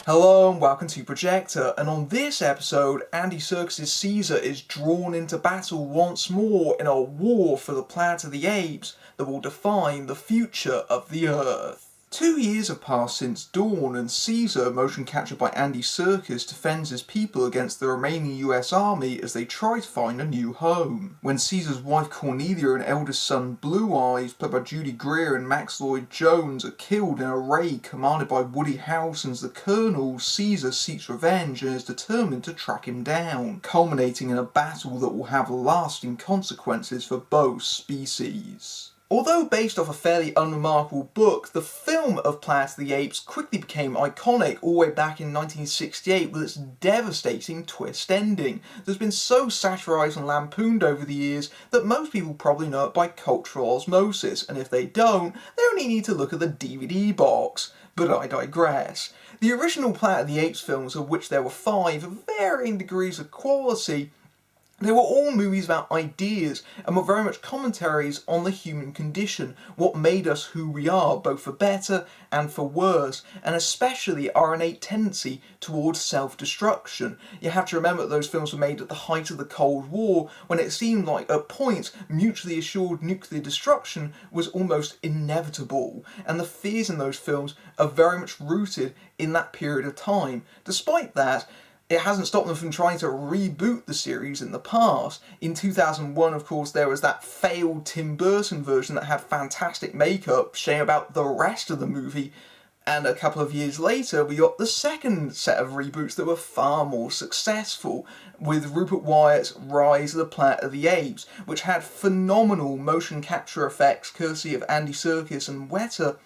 Hello and welcome to Projector, and on this episode, Andy Serkis' Caesar is drawn into battle once more in a war for the Planet of the Apes that will define the future of the Earth. 2 years have passed since Dawn, and Caesar, motion captured by Andy Serkis, defends his people against the remaining US Army as they try to find a new home. When Caesar's wife Cornelia and eldest son Blue Eyes, played by Judy Greer and Max Lloyd Jones, are killed in a raid commanded by Woody Harrelson's The Colonel, Caesar seeks revenge and is determined to track him down, culminating in a battle that will have lasting consequences for both species. Although based off a fairly unremarkable book, the film of Planet of the Apes quickly became iconic all the way back in 1968 with its devastating twist ending that's been so satirised and lampooned over the years that most people probably know it by cultural osmosis, and if they don't, they only need to look at the DVD box. But I digress. The original Planet of the Apes films, of which there were 5 of varying degrees of quality, they were all movies about ideas and were very much commentaries on the human condition, what made us who we are, both for better and for worse, and especially our innate tendency towards self-destruction. You have to remember that those films were made at the height of the Cold War, when it seemed like at points mutually assured nuclear destruction was almost inevitable, and the fears in those films are very much rooted in that period of time. Despite that, it hasn't stopped them from trying to reboot the series in the past. In 2001, of course, there was that failed Tim Burton version that had fantastic makeup, shame about the rest of the movie. And a couple of years later, we got the second set of reboots that were far more successful, with Rupert Wyatt's Rise of the Planet of the Apes, which had phenomenal motion capture effects courtesy of Andy Serkis and Weta,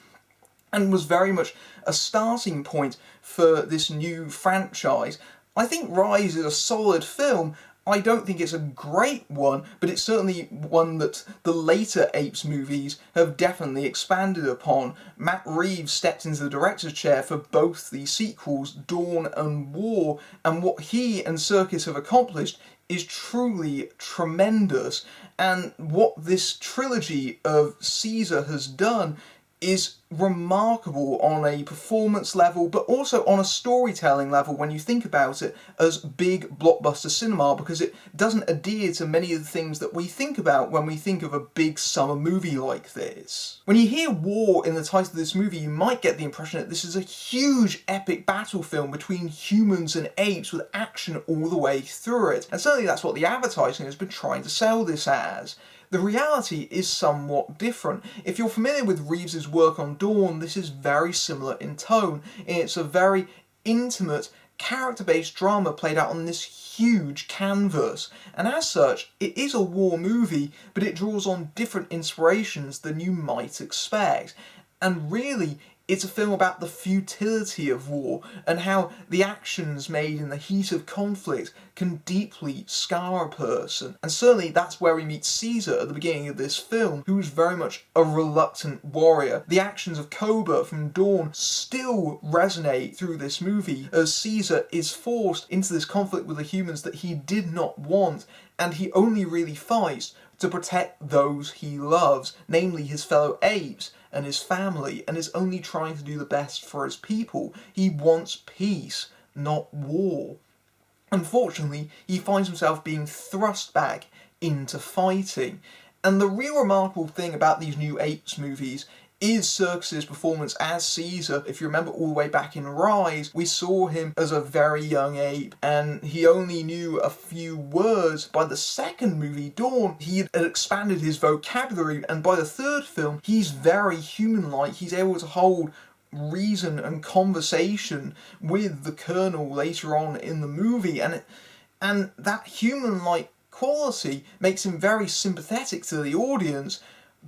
and was very much a starting point for this new franchise. I think Rise is a solid film. I don't think it's a great one, but it's certainly one that the later Apes movies have definitely expanded upon. Matt Reeves stepped into the director's chair for both the sequels, Dawn and War, and what he and Serkis have accomplished is truly tremendous. And what this trilogy of Caesar has done is remarkable on a performance level, but also on a storytelling level when you think about it as big blockbuster cinema, because it doesn't adhere to many of the things that we think about when we think of a big summer movie like this. When you hear war in the title of this movie, you might get the impression that this is a huge epic battle film between humans and apes with action all the way through it, and certainly that's what the advertising has been trying to sell this as. The reality is somewhat different. If you're familiar with Reeves' work on Dawn, this is very similar in tone. It's a very intimate, character-based drama played out on this huge canvas, and as such, it is a war movie, but it draws on different inspirations than you might expect. And really, it's a film about the futility of war and how the actions made in the heat of conflict can deeply scar a person. And certainly that's where we meet Caesar at the beginning of this film, who is very much a reluctant warrior. The actions of Cobra from Dawn still resonate through this movie as Caesar is forced into this conflict with the humans that he did not want, and he only really fights to protect those he loves, namely his fellow apes and his family, and is only trying to do the best for his people. He wants peace, not war. Unfortunately, he finds himself being thrust back into fighting. And the real remarkable thing about these new Apes movies is Serkis' performance as Caesar. If you remember all the way back in Rise, we saw him as a very young ape, and he only knew a few words. By the second movie, Dawn, he had expanded his vocabulary, and by the third film, he's very human-like. He's able to hold reason and conversation with the Colonel later on in the movie, and that human-like quality makes him very sympathetic to the audience.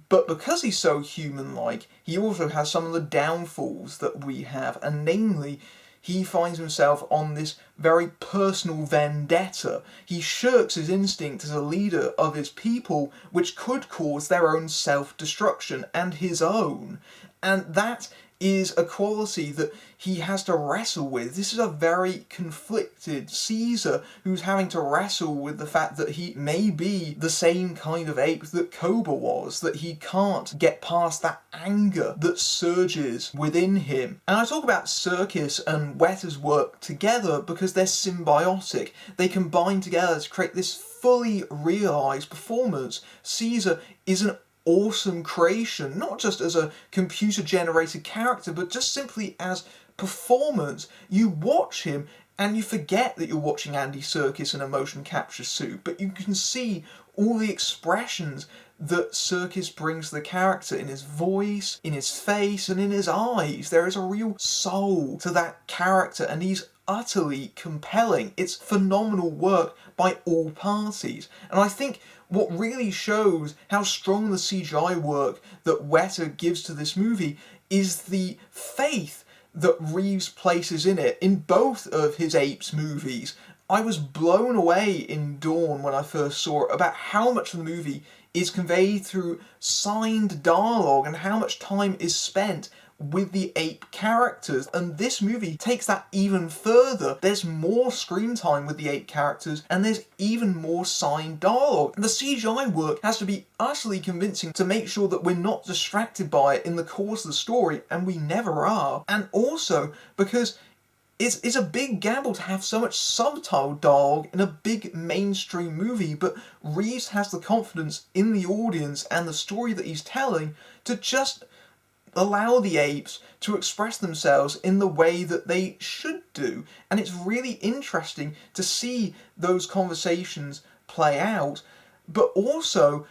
But because he's so human-like, he also has some of the downfalls that we have, and namely, he finds himself on this very personal vendetta. He shirks his instinct as a leader of his people, which could cause their own self-destruction and his own. And that is a quality that he has to wrestle with. This is a very conflicted Caesar who's having to wrestle with the fact that he may be the same kind of ape that Koba was, that he can't get past that anger that surges within him. And I talk about Serkis and Weta's work together because they're symbiotic. They combine together to create this fully realised performance. Caesar is an awesome creation, not just as a computer-generated character, but just simply as performance. You watch him and you forget that you're watching Andy Serkis in a motion capture suit, but you can see all the expressions that Serkis brings to the character in his voice, in his face, and in his eyes. There is a real soul to that character, and he's utterly compelling. It's phenomenal work by all parties. And I think what really shows how strong the CGI work that Weta gives to this movie is the faith that Reeves places in it in both of his Apes movies. I was blown away in Dawn when I first saw it about how much of the movie is conveyed through signed dialogue and how much time is spent with the ape characters, and this movie takes that even further. There's more screen time with the ape characters and there's even more signed dialogue. The CGI work has to be utterly convincing to make sure that we're not distracted by it in the course of the story, and we never are. And also because it's a big gamble to have so much subtitled dialogue in a big mainstream movie, but Reeves has the confidence in the audience and the story that he's telling to just allow the apes to express themselves in the way that they should do. And it's really interesting to see those conversations play out, but also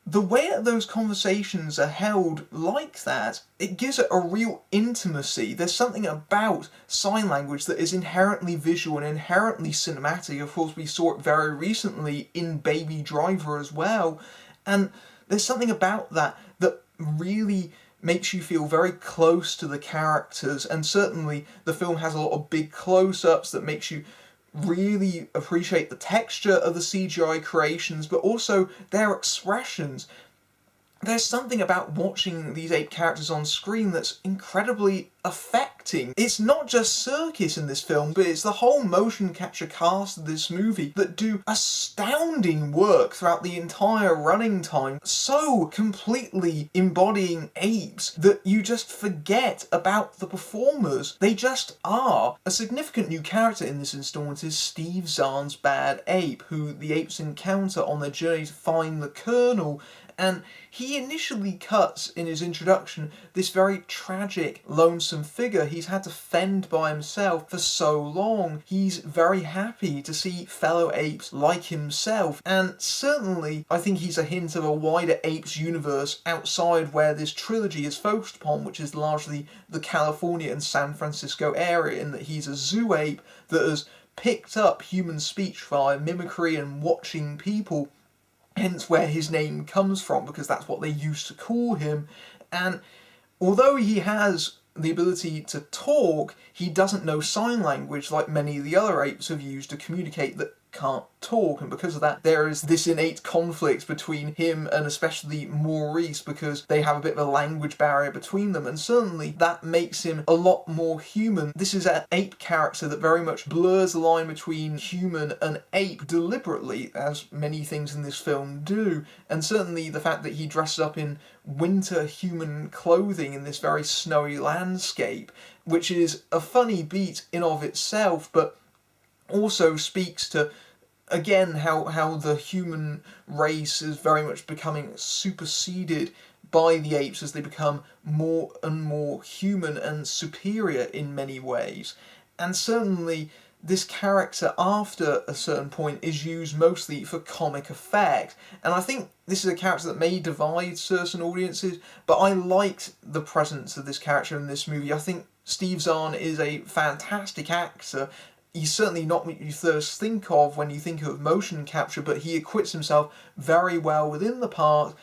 the way that those conversations are held like that, it gives it a real intimacy. There's something about sign language that is inherently visual and inherently cinematic. Of course, we saw it very recently in Baby Driver as well, and there's something about that that really makes you feel very close to the characters, and certainly the film has a lot of big close-ups that makes you really appreciate the texture of the CGI creations, but also their expressions. There's something about watching these ape characters on screen that's incredibly affecting. It's not just Serkis in this film, but it's the whole motion capture cast of this movie that do astounding work throughout the entire running time, so completely embodying apes that you just forget about the performers. They just are. A significant new character in this installment is Steve Zahn's bad ape, who the apes encounter on their journey to find the Colonel. And he initially cuts, in his introduction, this very tragic, lonesome figure. He's had to fend by himself for so long. He's very happy to see fellow apes like himself. And certainly, I think he's a hint of a wider Apes universe outside where this trilogy is focused upon, which is largely the California and San Francisco area, in that he's a zoo ape that has picked up human speech via mimicry and watching people. Hence where his name comes from, because that's what they used to call him. And although he has the ability to talk, he doesn't know sign language like many of the other apes have used to communicate that can't talk, and because of that there is this innate conflict between him and especially Maurice, because they have a bit of a language barrier between them, and certainly that makes him a lot more human. This is an ape character that very much blurs the line between human and ape deliberately, as many things in this film do, and certainly the fact that he dresses up in winter human clothing in this very snowy landscape, which is a funny beat in of itself, but also speaks to, again, how the human race is very much becoming superseded by the apes as they become more and more human and superior in many ways. And certainly this character, after a certain point, is used mostly for comic effect. And I think this is a character that may divide certain audiences, but I liked the presence of this character in this movie. I think Steve Zahn is a fantastic actor. He's certainly not what you first think of when you think of motion capture, but he acquits himself very well within the part.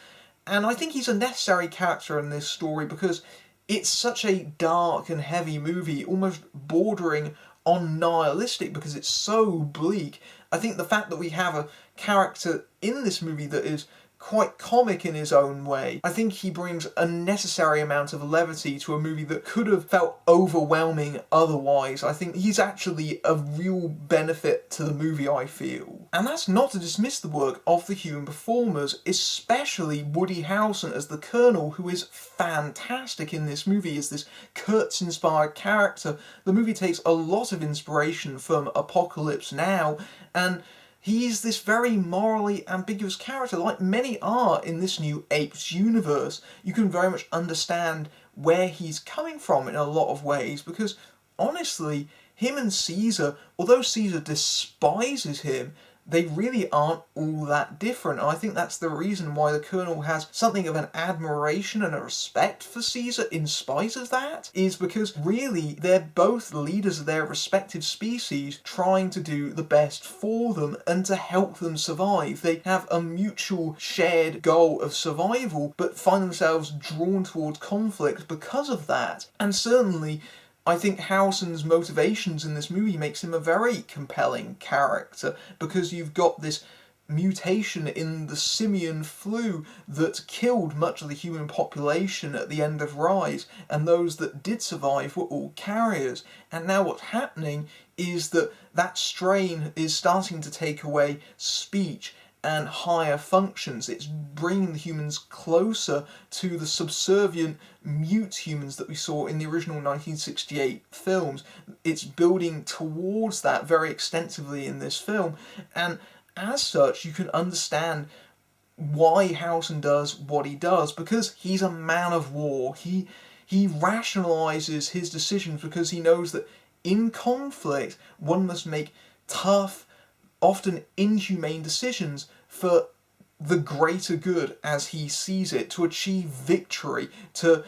And I think he's a necessary character in this story because it's such a dark and heavy movie, almost bordering on nihilistic because it's so bleak. I think the fact that we have a character in this movie that is quite comic in his own way. I think he brings a necessary amount of levity to a movie that could have felt overwhelming otherwise. I think he's actually a real benefit to the movie, I feel. And that's not to dismiss the work of the human performers, especially Woody Harrelson as the Colonel, who is fantastic in this movie as this Kurtz-inspired character. The movie takes a lot of inspiration from Apocalypse Now, and he's this very morally ambiguous character, like many are in this new Apes universe. You can very much understand where he's coming from in a lot of ways, because honestly, him and Caesar, although Caesar despises him, they really aren't all that different. And I think that's the reason why the Colonel has something of an admiration and a respect for Caesar in spite of that, is because really they're both leaders of their respective species trying to do the best for them and to help them survive. They have a mutual shared goal of survival, but find themselves drawn towards conflict because of that. And certainly, I think Harrelson's motivations in this movie makes him a very compelling character, because you've got this mutation in the simian flu that killed much of the human population at the end of Rise, and those that did survive were all carriers. And now what's happening is that that strain is starting to take away speech and higher functions. It's bringing the humans closer to the subservient, mute humans that we saw in the original 1968 films. It's building towards that very extensively in this film, and as such, you can understand why Harrelson does what he does, because he's a man of war. He rationalizes his decisions because he knows that in conflict, one must make tough, often inhumane decisions for the greater good as he sees it, to achieve victory, to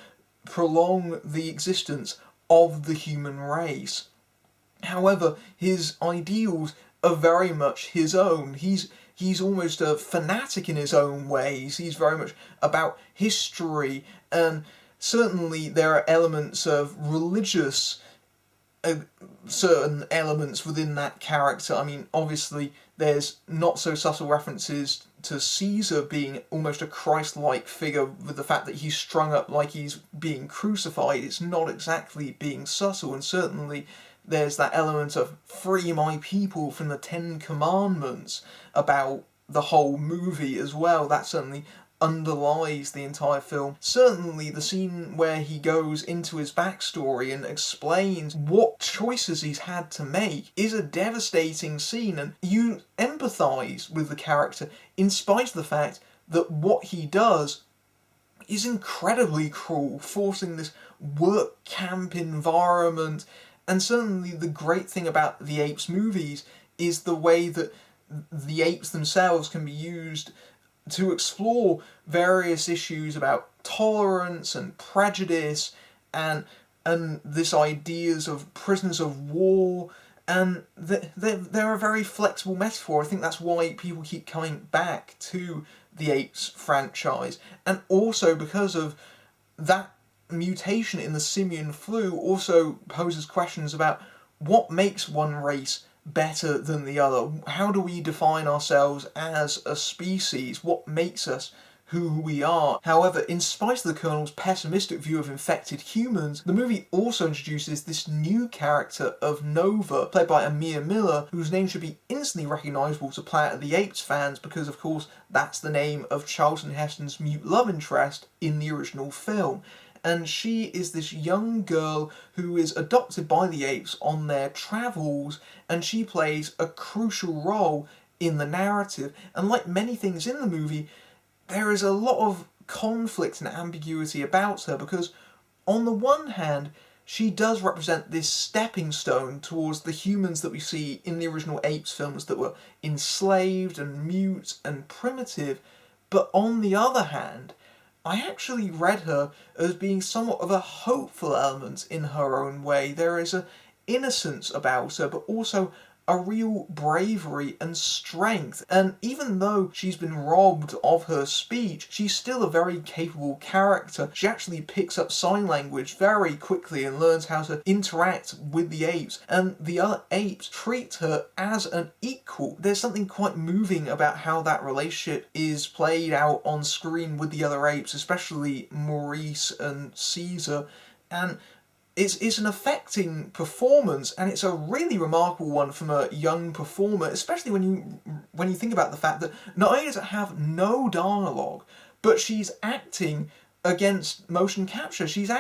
prolong the existence of the human race. However, his ideals are very much his own. He's almost a fanatic in his own ways. He's very much about history, and certainly there are elements of religious certain elements within that character. I mean, obviously, there's not so subtle references to Caesar being almost a Christ-like figure, with the fact that he's strung up like he's being crucified. It's not exactly being subtle, and certainly there's that element of free my people from the Ten Commandments about the whole movie as well. That certainly underlies the entire film. Certainly the scene where he goes into his backstory and explains what choices he's had to make is a devastating scene, and you empathise with the character in spite of the fact that what he does is incredibly cruel, forcing this work camp environment. And certainly the great thing about the Apes movies is the way that the apes themselves can be used to explore various issues about tolerance and prejudice and this ideas of prisoners of war, and they're a very flexible metaphor. I think that's why people keep coming back to the Apes franchise, and also because of that mutation in the simian flu also poses questions about what makes one race better than the other. How do we define ourselves as a species? What makes us who we are? However, in spite of the Colonel's pessimistic view of infected humans, the movie also introduces this new character of Nova, played by Amir Miller, whose name should be instantly recognisable to Planet of the Apes fans, because of course that's the name of Charlton Heston's mute love interest in the original film. And she is this young girl who is adopted by the apes on their travels, and she plays a crucial role in the narrative. And like many things in the movie, there is a lot of conflict and ambiguity about her, because on the one hand, she does represent this stepping stone towards the humans that we see in the original Apes films that were enslaved and mute and primitive, but on the other hand, I actually read her as being somewhat of a hopeful element in her own way. There is an innocence about her, but also a real bravery and strength. And even though she's been robbed of her speech, she's still a very capable character. She actually picks up sign language very quickly and learns how to interact with the apes, and the other apes treat her as an equal. There's something quite moving about how that relationship is played out on screen with the other apes, especially Maurice and Caesar, and it's an affecting performance, and it's a really remarkable one from a young performer, especially when you think about the fact that not only does it have no dialogue, but she's acting against motion capture. She's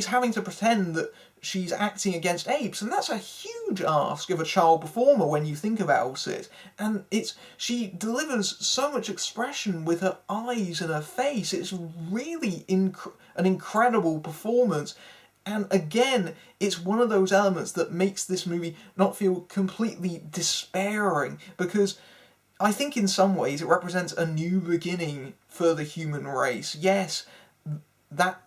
having to pretend that she's acting against apes, and that's a huge ask of a child performer when you think about it. And she delivers so much expression with her eyes and her face. It's really an incredible performance. And again, it's one of those elements that makes this movie not feel completely despairing, because I think in some ways it represents a new beginning for the human race. Yes, that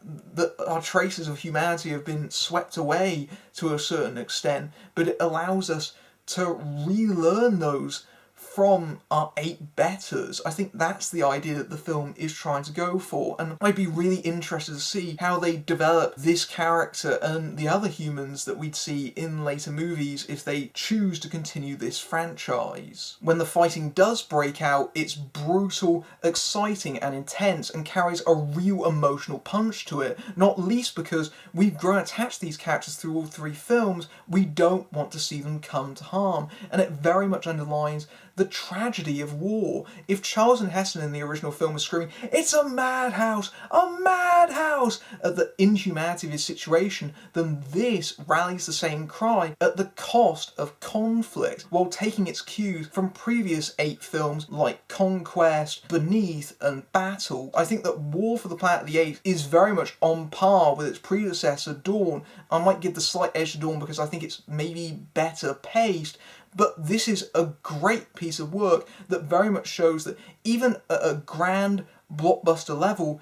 our traces of humanity have been swept away to a certain extent, but it allows us to relearn those from our ape betters. I think that's the idea that the film is trying to go for, and I'd be really interested to see how they develop this character and the other humans that we'd see in later movies if they choose to continue this franchise. When the fighting does break out, it's brutal, exciting and intense, and carries a real emotional punch to it, not least because we've grown attached to these characters through all three films. We don't want to see them come to harm, and it very much underlines the tragedy of war. If Charlton Heston in the original film was screaming, "It's a madhouse! A madhouse!" at the inhumanity of his situation, then this rallies the same cry at the cost of conflict, while taking its cues from previous ape films like Conquest, Beneath, and Battle. I think that War for the Planet of the Apes is very much on par with its predecessor, Dawn. I might give the slight edge to Dawn because I think it's maybe better paced, but this is a great piece of work that very much shows that even at a grand blockbuster level,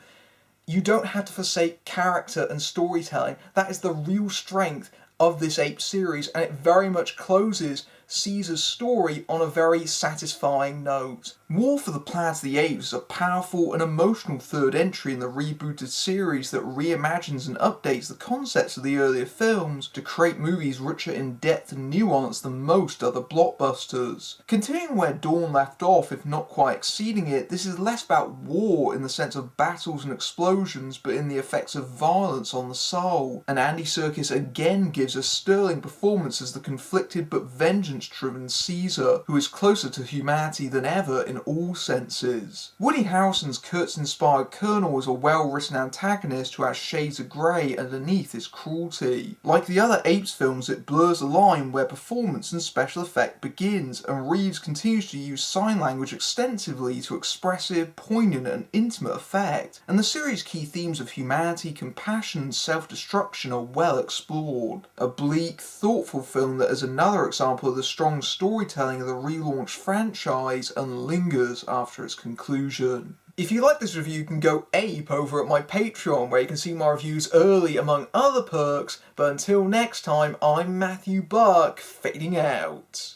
you don't have to forsake character and storytelling. That is the real strength of this Ape series, and it very much closes Caesar's story on a very satisfying note. War for the Planet of the Apes is a powerful and emotional third entry in the rebooted series that reimagines and updates the concepts of the earlier films to create movies richer in depth and nuance than most other blockbusters. Continuing where Dawn left off, if not quite exceeding it, this is less about war in the sense of battles and explosions, but in the effects of violence on the soul. And Andy Serkis again gives a sterling performance as the conflicted but vengeance-driven Caesar, who is closer to humanity than ever in all senses. Woody Harrelson's Kurtz-inspired Colonel is a well-written antagonist who has shades of grey underneath his cruelty. Like the other Apes films, it blurs the line where performance and special effect begins, and Reeves continues to use sign language extensively to expressive, poignant and intimate effect, and the series' key themes of humanity, compassion and self-destruction are well explored. A bleak, thoughtful film that is another example of the strong storytelling of the relaunched franchise and lingers after its conclusion. If you like this review, you can go ape over at my Patreon, where you can see my reviews early among other perks, but until next time, I'm Matthew Buck, fading out.